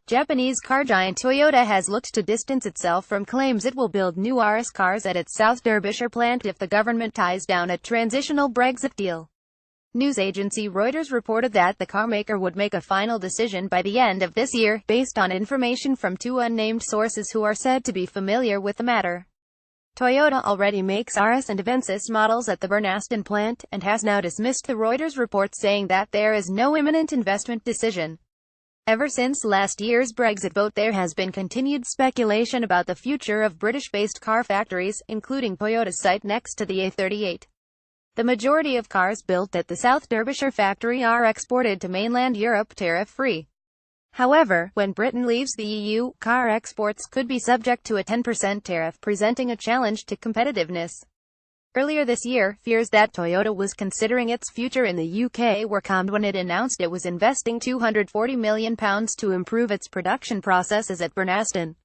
Japanese car giant Toyota has looked to distance itself from claims it will build new Auris cars at its South Derbyshire plant if the government ties down a transitional Brexit deal. News agency Reuters reported that the carmaker would make a final decision by the end of this year, based on information from two unnamed sources who are said to be familiar with the matter. Toyota already makes Auris and Avensis models at the Burnaston plant, and has now dismissed the Reuters report saying that there is no imminent investment decision. Ever since last year's Brexit vote, there has been continued speculation about the future of British-based car factories, including Toyota's site next to the A38. The majority of cars built at the South Derbyshire factory are exported to mainland Europe tariff-free. However, when Britain leaves the EU, car exports could be subject to a 10% tariff, presenting a challenge to competitiveness. Earlier this year, fears that Toyota was considering its future in the UK were calmed when it announced it was investing £240 million to improve its production processes at Burnaston.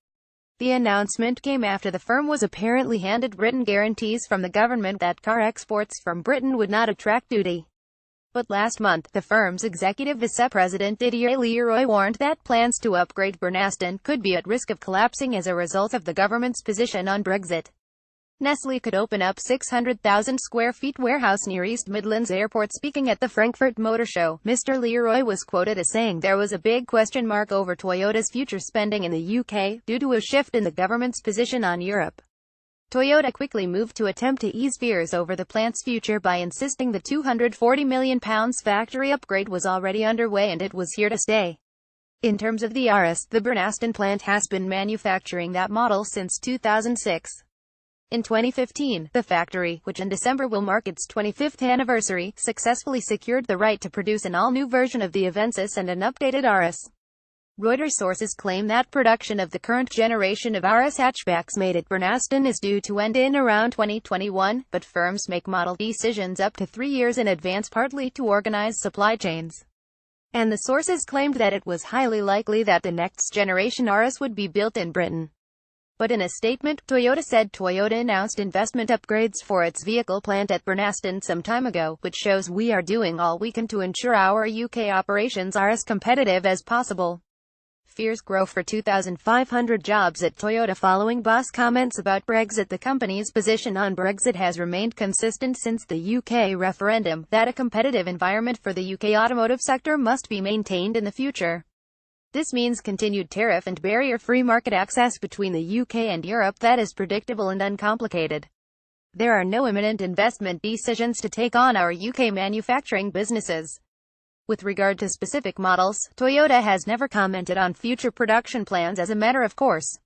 The announcement came after the firm was apparently handed written guarantees from the government that car exports from Britain would not attract duty. But last month, the firm's executive vice-president Didier Leroy warned that plans to upgrade Burnaston could be at risk of collapsing as a result of the government's position on Brexit. Nestlé could open up 600,000 square feet warehouse near East Midlands Airport. Speaking at the Frankfurt Motor Show, Mr. Leroy was quoted as saying there was a big question mark over Toyota's future spending in the UK, due to a shift in the government's position on Europe. Toyota quickly moved to attempt to ease fears over the plant's future by insisting the £240 million factory upgrade was already underway and it was here to stay. In terms of the Auris, the Burnaston plant has been manufacturing that model since 2006. In 2015, the factory, which in December will mark its 25th anniversary, successfully secured the right to produce an all-new version of the Avensis and an updated Auris. Reuters sources claim that production of the current generation of Auris hatchbacks made at Burnaston is due to end in around 2021, but firms make model decisions up to 3 years in advance, partly to organize supply chains. And the sources claimed that it was highly likely that the next generation Auris would be built in Britain. But in a statement, Toyota said Toyota announced investment upgrades for its vehicle plant at Burnaston some time ago, which shows we are doing all we can to ensure our UK operations are as competitive as possible. Fears grow for 2,500 jobs at Toyota following boss comments about Brexit. The company's position on Brexit has remained consistent since the UK referendum, that a competitive environment for the UK automotive sector must be maintained in the future. This means continued tariff and barrier-free market access between the UK and Europe that is predictable and uncomplicated. There are no imminent investment decisions to take on our UK manufacturing businesses. With regard to specific models, Toyota has never commented on future production plans as a matter of course.